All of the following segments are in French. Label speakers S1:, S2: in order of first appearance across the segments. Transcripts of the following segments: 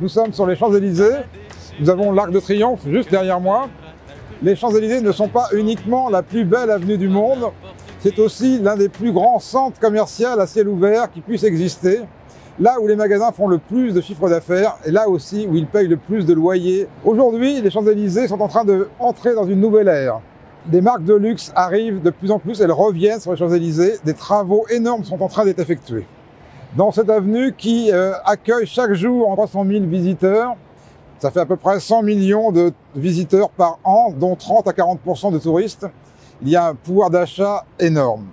S1: Nous sommes sur les Champs-Élysées, nous avons l'Arc de Triomphe juste derrière moi. Les Champs-Élysées ne sont pas uniquement la plus belle avenue du monde, c'est aussi l'un des plus grands centres commerciaux à ciel ouvert qui puisse exister. Là où les magasins font le plus de chiffre d'affaires et là aussi où ils payent le plus de loyers. Aujourd'hui, les Champs-Élysées sont en train d'entrer dans une nouvelle ère. Des marques de luxe arrivent de plus en plus, elles reviennent sur les Champs-Élysées. Des travaux énormes sont en train d'être effectués. Dans cette avenue qui accueille chaque jour 300 000 visiteurs, ça fait à peu près 100 millions de visiteurs par an, dont 30 à 40% de touristes. Il y a un pouvoir d'achat énorme.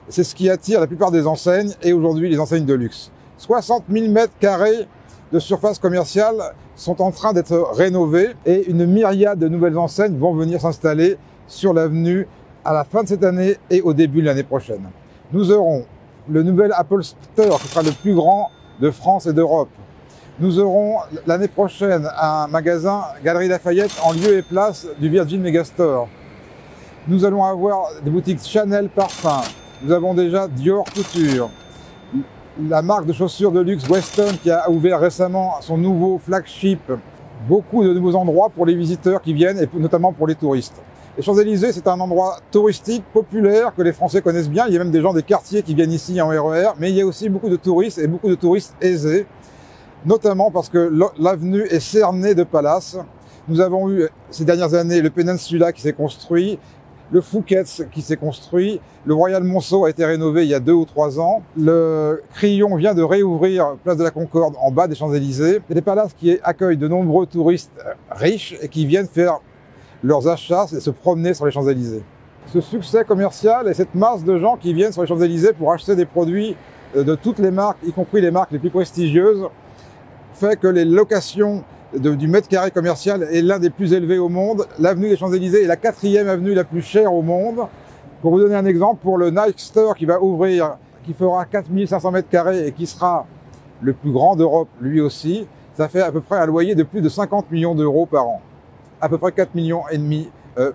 S1: C'est ce qui attire la plupart des enseignes et aujourd'hui les enseignes de luxe. 60 000 mètres carrés de surface commerciale sont en train d'être rénovés et une myriade de nouvelles enseignes vont venir s'installer sur l'avenue à la fin de cette année et au début de l'année prochaine. Nous aurons le nouvel Apple Store qui sera le plus grand de France et d'Europe. Nous aurons l'année prochaine un magasin Galeries Lafayette en lieu et place du Virgin Megastore. Nous allons avoir des boutiques Chanel Parfum. Nous avons déjà Dior Couture. La marque de chaussures de luxe Weston qui a ouvert récemment son nouveau flagship. Beaucoup de nouveaux endroits pour les visiteurs qui viennent et notamment pour les touristes. Les Champs-Élysées, c'est un endroit touristique populaire que les Français connaissent bien. Il y a même des gens des quartiers qui viennent ici en RER, mais il y a aussi beaucoup de touristes et beaucoup de touristes aisés, notamment parce que l'avenue est cernée de palaces. Nous avons eu ces dernières années le Peninsula qui s'est construit, le Fouquet's qui s'est construit, le Royal Monceau a été rénové il y a 2 ou 3 ans, le Crillon vient de réouvrir Place de la Concorde en bas des Champs-Élysées. Il y a des palaces qui accueillent de nombreux touristes riches et qui viennent faire leurs achats et se promener sur les Champs-Élysées. Ce succès commercial et cette masse de gens qui viennent sur les Champs-Élysées pour acheter des produits de toutes les marques, y compris les marques les plus prestigieuses, fait que les locations du mètre carré commercial est l'un des plus élevés au monde. L'avenue des Champs-Élysées est la 4e avenue la plus chère au monde. Pour vous donner un exemple, pour le Nike Store qui va ouvrir, qui fera 4500 mètres carrés et qui sera le plus grand d'Europe lui aussi, ça fait à peu près un loyer de plus de 50 millions d'euros par an. À peu près 4,5 millions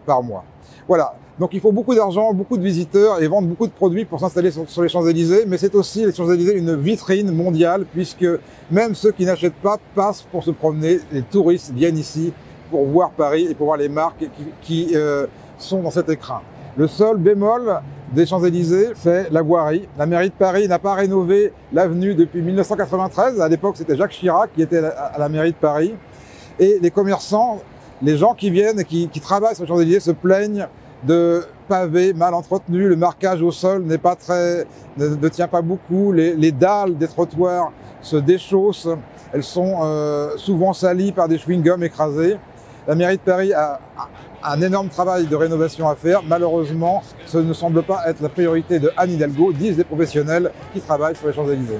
S1: par mois. Voilà. Donc il faut beaucoup d'argent, beaucoup de visiteurs et vendre beaucoup de produits pour s'installer sur les Champs-Élysées, mais c'est aussi les Champs-Élysées une vitrine mondiale puisque même ceux qui n'achètent pas passent pour se promener. Les touristes viennent ici pour voir Paris et pour voir les marques qui sont dans cet écrin. Le seul bémol des Champs-Élysées, c'est la voirie. La mairie de Paris n'a pas rénové l'avenue depuis 1993. À l'époque, c'était Jacques Chirac qui était à la mairie de Paris. Et les commerçants, les gens qui viennent et qui travaillent sur les Champs-Élysées se plaignent de pavés mal entretenus, le marquage au sol ne tient pas beaucoup, les dalles des trottoirs se déchaussent, elles sont souvent salies par des chewing-gums écrasés. La mairie de Paris a un énorme travail de rénovation à faire. Malheureusement, ce ne semble pas être la priorité de Anne Hidalgo, disent les professionnels qui travaillent sur les Champs-Élysées.